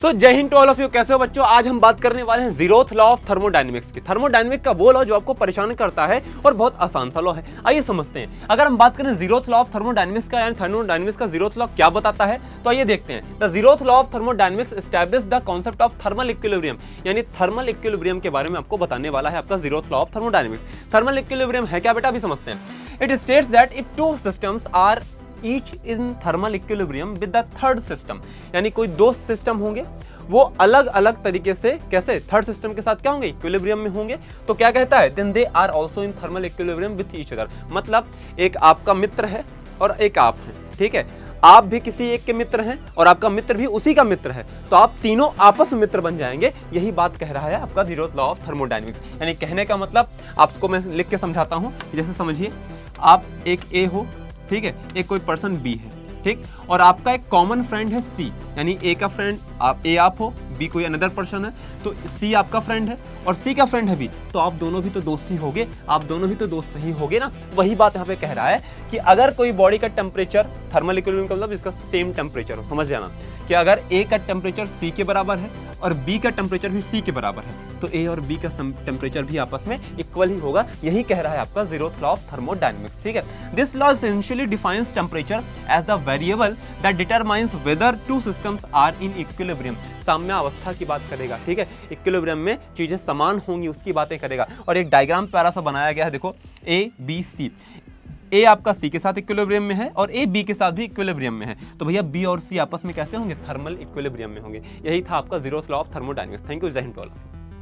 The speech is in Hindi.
तो Jai Hind to all of you. कैसे हो बच्चों? आज हम बात करने वाले हैं जीरोथ लॉ ऑफ थर्मोडायनेमिक्स की। थर्मोडायनेमिक का वो लॉ जो आपको परेशान करता है और बहुत आसान सा लॉ है। आइए समझते हैं। अगर हम बात करें जीरोथ लॉ ऑफ थर्मोडायनेमिक्स का, यानी थर्मोडायनेमिक्स का जीरोथ लॉ क्या बताता है, तो आइए देखते हैं। The zeroth law of thermodynamics establish the concept of thermal equilibrium, यानी थर्मल इक्विलिब्रियम के बारे में आपको बताने वाला है आपका zeroth law of thermodynamics. Thermal equilibrium है क्या बेटा, अभी समझते हैं। It states that if two systems are each in thermal equilibrium with the third system, यानी कोई दो सिस्टम होंगे, वो अलग अलग तरीके से कैसे थर्ड सिस्टम के साथ क्या होंगे, इक्विलिब्रियम में होंगे। तो क्या कहता है, then they are also in thermal equilibrium with each other. मतलब एक आपका मित्र है और एक आप हैं, ठीक है। आप भी किसी एक के मित्र हैं और आपका मित्र भी उसी का मित्र है, तो आप तीनों आपस में मित्र बन जाएंगे। यही बात कह रहा है आपका जीरोथ लॉ ऑफ थर्मोडायनेमिक्स। यानी कहने का मतलब, आपको मैं लिख के समझाता हूं। जैसे समझिए, आप एक ए हो, ठीक है, एक कोई पर्सन बी है, ठीक, और आपका एक कॉमन फ्रेंड है सी, यानी ए का फ्रेंड आप ए आप हो, बी कोई अनदर पर्सन है, तो सी आपका फ्रेंड है और सी का फ्रेंड है बी, तो आप दोनों भी तो दोस्त ही होगे, आप दोनों भी तो दोस्त ही होगे ना। वही बात यहाँ पे कह रहा है कि अगर कोई बॉडी का टेम्परेचर, थर्मल इक्विलिब्रियम का मतलब इसका सेम टेम्परेचर हो, समझ जाना कि अगर ए का टेम्परेचर सी के बराबर है और बी का टेम्परेचर भी सी के बराबर है, तो ए और बी का टेम्परेचर भी आपस में इक्वल ही होगा। यही कह रहा है आपका जीरोथ लॉ ऑफ थर्मोडायनेमिक्स, ठीक है। This law essentially defines temperature as the variable that determines whether two systems are in equilibrium. साम्यावस्था की बात करेगा, ठीक है, इक्विलिब्रियम में चीजें समान होंगी उसकी बातें करेगा। और एक डायग्राम प्यारा सा बनाया गया है, देखो, ए बी सी। ए आपका सी के साथ इक्विलिब्रियम में है और ए बी के साथ भी इक्विलिब्रियम में है, तो भैया बी और सी आपस में कैसे होंगे, थर्मल इक्विलिब्रियम में होंगे। यही था आपका zeroth law of thermodynamics. Thank you, जय हिंद टू ऑल।